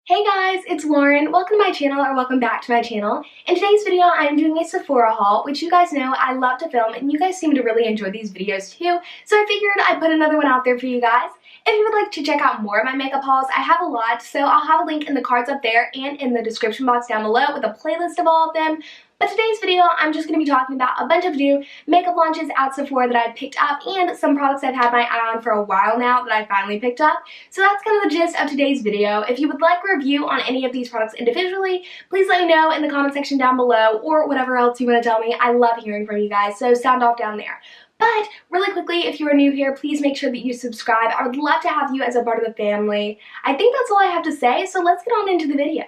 Hey guys, it's Lauren. Welcome to my channel, or welcome back to my channel. In today's video, I'm doing a Sephora haul, which you guys know I love to film, and you guys seem to really enjoy these videos too, so I figured I'd put another one out there for you guys. If you would like to check out more of my makeup hauls, I have a lot, so I'll have a link in the cards up there and in the description box down below with a playlist of all of them. But today's video, I'm just going to be talking about a bunch of new makeup launches at Sephora that I've picked up and some products I've had my eye on for a while now that I finally picked up. So that's kind of the gist of today's video. If you would like a review on any of these products individually, please let me know in the comment section down below or whatever else you want to tell me. I love hearing from you guys, so sound off down there. But really quickly, if you are new here, please make sure that you subscribe. I would love to have you as a part of the family. I think that's all I have to say, so let's get on into the video.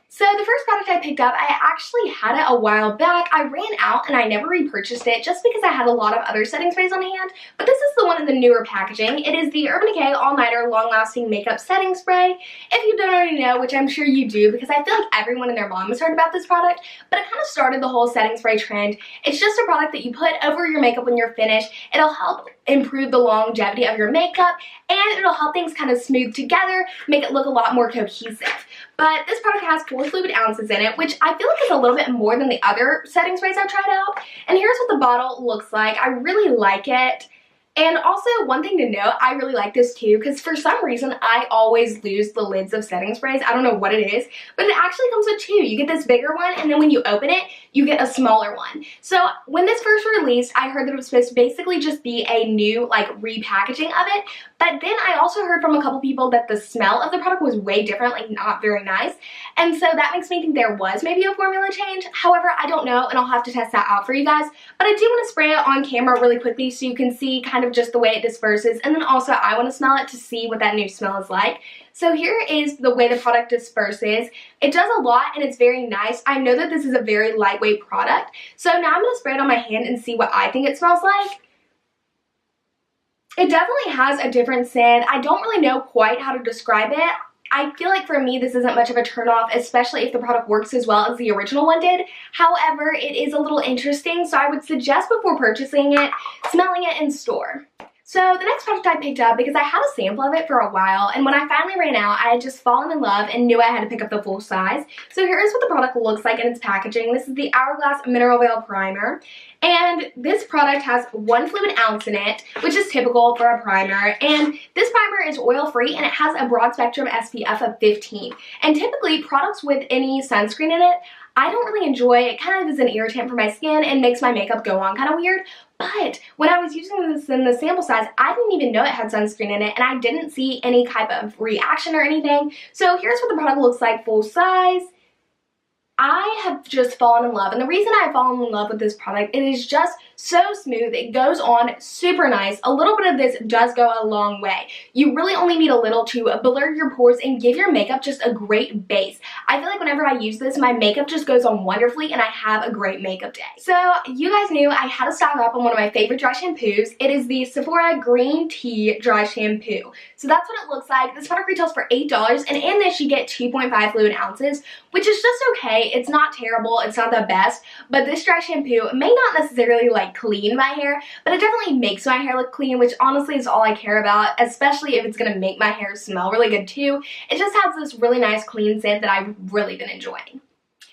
So the first product I picked up, I actually had it a while back. I ran out and I never repurchased it just because I had a lot of other setting sprays on hand. But this is the one in the newer packaging. It is the Urban Decay All Nighter Long Lasting Makeup Setting Spray. If you don't already know, which I'm sure you do because I feel like everyone and their mom has heard about this product, but it kind of started the whole setting spray trend. It's just a product that you put over your makeup when you're finished. It'll help improve the longevity of your makeup and it'll help things kind of smooth together, make it look a lot more cohesive. But this product has 4 fluid ounces in it, which I feel like is a little bit more than the other setting sprays I've tried out. And here's what the bottle looks like. I really like it. And also, one thing to note, I really like this too, because for some reason, I always lose the lids of setting sprays. I don't know what it is, but it actually comes with 2. You get this bigger one, and then when you open it, you get a smaller one. So when this first released, I heard that it was supposed to basically just be a new, like, repackaging of it. But then I also heard from a couple people that the smell of the product was way different, like not very nice. And so that makes me think there was maybe a formula change. However, I don't know, and I'll have to test that out for you guys. But I do want to spray it on camera really quickly so you can see kind of just the way it disperses. And then also I want to smell it to see what that new smell is like. So here is the way the product disperses. It does a lot and it's very nice. I know that this is a very lightweight product. So now I'm going to spray it on my hand and see what I think it smells like. It definitely has a different scent. I don't really know quite how to describe it. I feel like for me this isn't much of a turnoff, especially if the product works as well as the original one did. However, it is a little interesting, so I would suggest before purchasing it, smelling it in store. So the next product I picked up, because I had a sample of it for a while, and when I finally ran out, I had just fallen in love and knew I had to pick up the full size. So here is what the product looks like in its packaging. This is the Hourglass Mineral Veil Primer. And this product has 1 fluid ounce in it, which is typical for a primer. And this primer is oil-free and it has a broad spectrum SPF of 15. And typically, products with any sunscreen in it, I don't really enjoy. It kind of is an irritant for my skin and makes my makeup go on kind of weird. But when I was using this in the sample size, I didn't even know it had sunscreen in it and I didn't see any type of reaction or anything. So here's what the product looks like full size. I have just fallen in love, and the reason I've fallen in love with this product, it is just so smooth. It goes on super nice. A little bit of this does go a long way. You really only need a little to blur your pores and give your makeup just a great base. I feel like whenever I use this, my makeup just goes on wonderfully and I have a great makeup day. So you guys knew I had to stock up on one of my favorite dry shampoos. It is the Sephora Green Tea Dry Shampoo. So that's what it looks like. This product retails for $8, and in this you get 2.5 fluid ounces, which is just okay. It's not terrible, it's not the best, but this dry shampoo may not necessarily like clean my hair, but it definitely makes my hair look clean, which honestly is all I care about, especially if it's going to make my hair smell really good too. It just has this really nice clean scent that I've really been enjoying.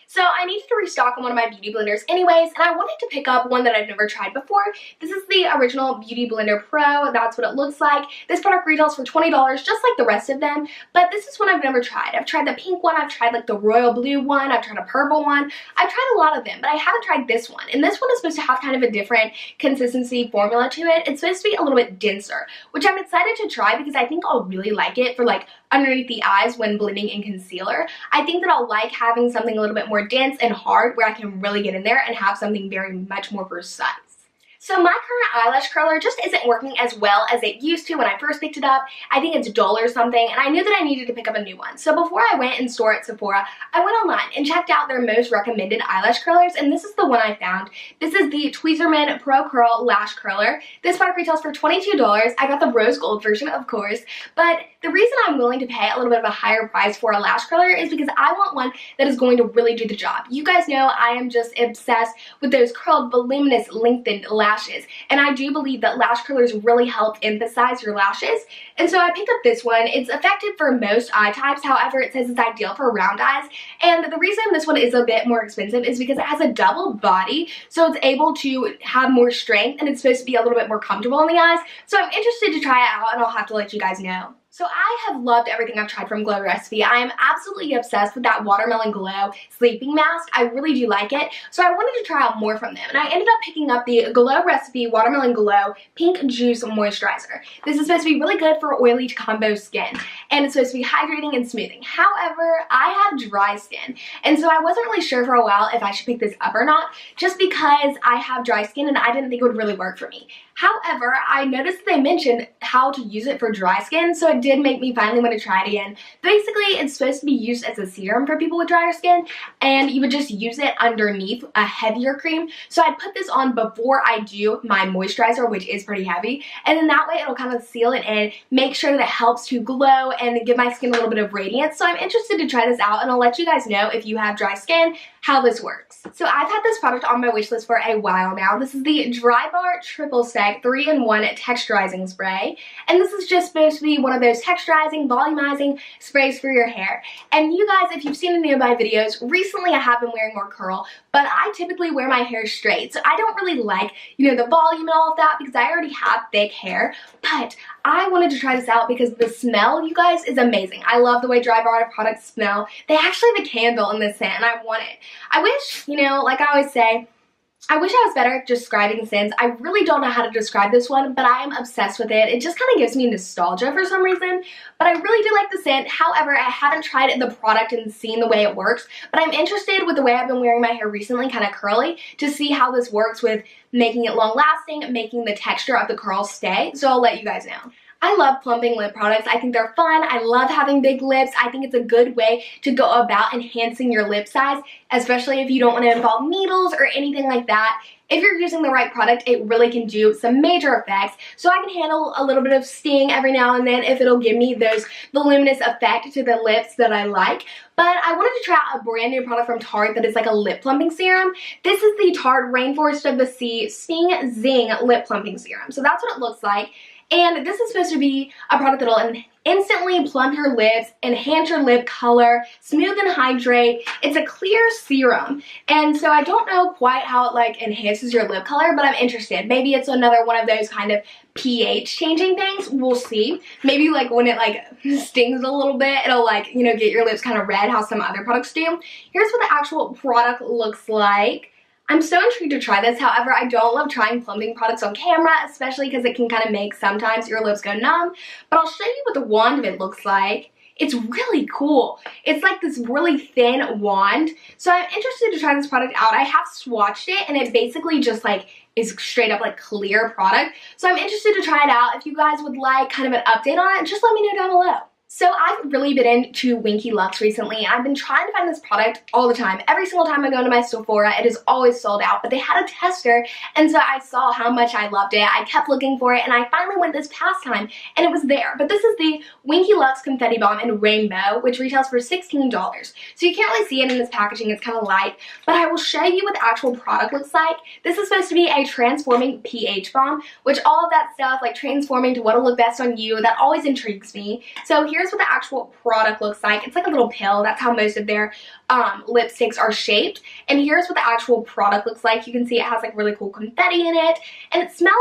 So I needed to restock on one of my beauty blenders anyways, and I wanted to pick up one that I've never tried before. This is the original Beauty Blender Pro. That's what it looks like. This product retails for $20, just like the rest of them, but this is one I've never tried. I've tried the pink one, I've tried like the royal blue one, I've tried a purple one. I've tried a lot of them, but I haven't tried this one. And this one is supposed to have kind of a different consistency formula to it. It's supposed to be a little bit denser, which I'm excited to try because I think I'll really like it for like underneath the eyes when blending in concealer. I think that I'll like having something a little bit more dense and hard where I can really get in there and have something very much more precise. So my current eyelash curler just isn't working as well as it used to when I first picked it up. I think it's dull or something, and I knew that I needed to pick up a new one. So before I went in store at Sephora, I went online and checked out their most recommended eyelash curlers, and this is the one I found. This is the Tweezerman Pro Curl Lash Curler. This product retails for $22. I got the rose gold version, of course, but The reason I'm willing to pay a little bit of a higher price for a lash curler is because I want one that is going to really do the job. You guys know I am just obsessed with those curled, voluminous, lengthened lashes, and I do believe that lash curlers really help emphasize your lashes. And so I picked up this one. It's effective for most eye types, however it says it's ideal for round eyes, and the reason this one is a bit more expensive is because it has a double body, so it's able to have more strength and it's supposed to be a little bit more comfortable on the eyes. So I'm interested to try it out, and I'll have to let you guys know. So I have loved everything I've tried from Glow Recipe. I am absolutely obsessed with that Watermelon Glow sleeping mask. I really do like it. So I wanted to try out more from them. And I ended up picking up the Glow Recipe Watermelon Glow Pink Juice Moisturizer. This is supposed to be really good for oily to combo skin. And it's supposed to be hydrating and smoothing. However, I have dry skin. And so I wasn't really sure for a while if I should pick this up or not, just because I have dry skin and I didn't think it would really work for me. However, I noticed that they mentioned how to use it for dry skin, so it did make me finally want to try it again. Basically, it's supposed to be used as a serum for people with drier skin, and you would just use it underneath a heavier cream. So I put this on before I do my moisturizer, which is pretty heavy, and then that way it'll kind of seal it in, make sure that it helps to glow and give my skin a little bit of radiance. So I'm interested to try this out, and I'll let you guys know if you have dry skin how this works. So I've had this product on my wish list for a while now. This is the Dry Bar Triple Sec 3-in-1 Texturizing Spray. And this is just supposed to be one of those texturizing, volumizing sprays for your hair. And you guys, if you've seen any of my videos, recently I have been wearing more curl, but I typically wear my hair straight. So I don't really like, the volume and all of that because I already have thick hair. But I wanted to try this out because the smell, you guys, is amazing. I love the way Dry Bar products smell. They actually have a candle in this scent, and I want it. I wish, like I always say, I wish I was better at describing scents. I really don't know how to describe this one, but I am obsessed with it. It just kind of gives me nostalgia for some reason, but I really do like the scent. However, I haven't tried the product and seen the way it works, but I'm interested with the way I've been wearing my hair recently, kind of curly, to see how this works with making it long lasting, making the texture of the curls stay, so I'll let you guys know. I love plumping lip products. I think they're fun. I love having big lips. I think it's a good way to go about enhancing your lip size, especially if you don't want to involve needles or anything like that. If you're using the right product, it really can do some major effects. So I can handle a little bit of sting every now and then if it'll give me those voluminous effect to the lips that I like. But I wanted to try out a brand new product from Tarte that is like a lip plumping serum. This is the Tarte Rainforest of the Sea Sting Zing Lip Plumping Serum. So that's what it looks like. And this is supposed to be a product that'll instantly plump your lips, enhance your lip color, smooth and hydrate. It's a clear serum. And so I don't know quite how it enhances your lip color, but I'm interested. Maybe it's another one of those kind of pH changing things. We'll see. Maybe when it stings a little bit, it'll get your lips kind of red, how some other products do. Here's what the actual product looks like. I'm so intrigued to try this. However, I don't love trying plumping products on camera, especially because it can kind of make sometimes your lips go numb. But I'll show you what the wand of it looks like. It's really cool. It's like this really thin wand. So I'm interested to try this product out. I have swatched it, and it basically just is straight up clear product. So I'm interested to try it out. If you guys would like kind of an update on it, just let me know down below. So I've really been into Winky Lux recently. I've been trying to find this product all the time. Every single time I go into my Sephora, it is always sold out, but they had a tester, and so I saw how much I loved it. I kept looking for it, and I finally went this past time, and it was there. But this is the Winky Lux Confetti Balm in Rainbow, which retails for $16. So you can't really see it in this packaging. It's kind of light, but I will show you what the actual product looks like. This is supposed to be a transforming pH balm, which all of that stuff, transforming to what'll look best on you, that always intrigues me. So here's what the actual product looks like. It's like a little pill. That's how most of their lipsticks are shaped. And here's what the actual product looks like. You can see it has really cool confetti in it, and it smells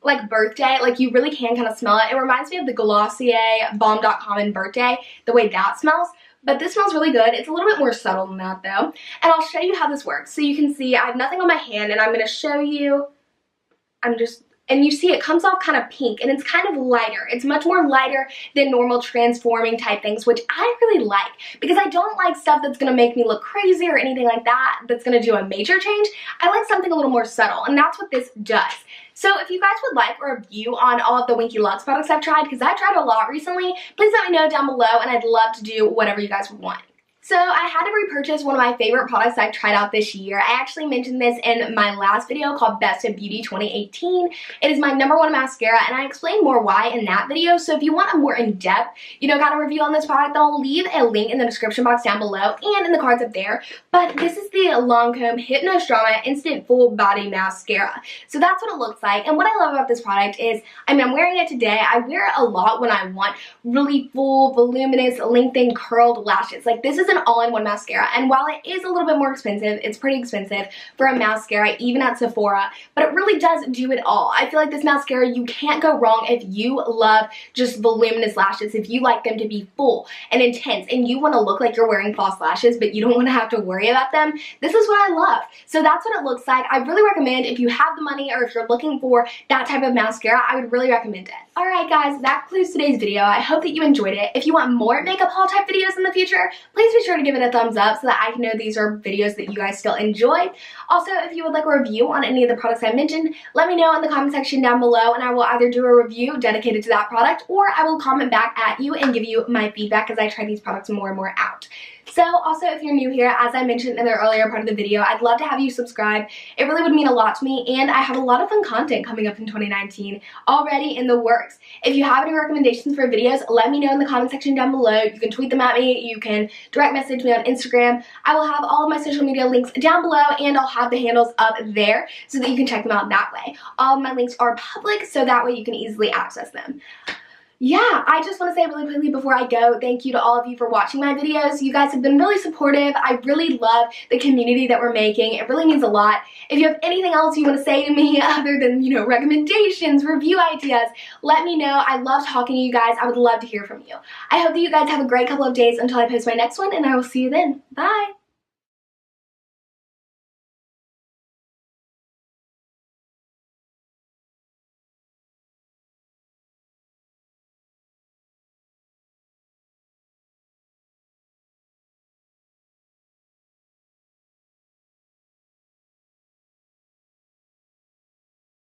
like birthday. You really can kind of smell it. It reminds me of the Glossier Balm.com in Birthday, the way that smells. But this smells really good. It's a little bit more subtle than that though. And I'll show you how this works. So you can see I have nothing on my hand, and I'm going to show you. And you see it comes off kind of pink, and it's kind of lighter. It's much more lighter than normal transforming type things, which I really like because I don't like stuff that's going to make me look crazy or anything like that that's going to do a major change. I like something a little more subtle, and that's what this does. So if you guys would like a review on all of the Winky Lux products I've tried, because I've tried a lot recently, please let me know down below, and I'd love to do whatever you guys would want. So I had to repurchase one of my favorite products I've tried out this year. I actually mentioned this in my last video called Best of Beauty 2018. It is my #1 mascara, and I explain more why in that video. So if you want a more in-depth, kind of review on this product, then I'll leave a link in the description box down below and in the cards up there. But this is the Lancome Hypnose Drama Instant Full Body Mascara. So that's what it looks like. And what I love about this product is, I'm wearing it today. I wear it a lot when I want really full, voluminous, lengthened, curled lashes. Like, this is an all-in-one mascara, and while it is a little bit more expensive, it's pretty expensive for a mascara even at Sephora, but it really does do it all. I feel like this mascara, you can't go wrong if you love just voluminous lashes, if you like them to be full and intense and you want to look like you're wearing false lashes but you don't want to have to worry about them. This is what I love. So that's what it looks like. I really recommend, if you have the money or if you're looking for that type of mascara, I would really recommend it. Alright guys, that concludes today's video. I hope that you enjoyed it. If you want more makeup haul type videos in the future, please be sure to give it a thumbs up so that I can know these are videos that you guys still enjoy. Also, if you would like a review on any of the products I mentioned, let me know in the comment section down below, and I will either do a review dedicated to that product, or I will comment back at you and give you my feedback as I try these products more and more out. So also, if you're new here, as I mentioned in the earlier part of the video, I'd love to have you subscribe. It really would mean a lot to me, and I have a lot of fun content coming up in 2019 already in the works. If you have any recommendations for videos, let me know in the comment section down below. You can tweet them at me, you can direct message me on Instagram. I will have all of my social media links down below, and I'll have the handles up there so that you can check them out that way. All of my links are public, so that way you can easily access them. Yeah, I just want to say really quickly before I go, thank you to all of you for watching my videos. You guys have been really supportive. I really love the community that we're making. It really means a lot. If you have anything else you want to say to me other than, recommendations, review ideas, let me know. I love talking to you guys. I would love to hear from you. I hope that you guys have a great couple of days until I post my next one, and I will see you then. Bye!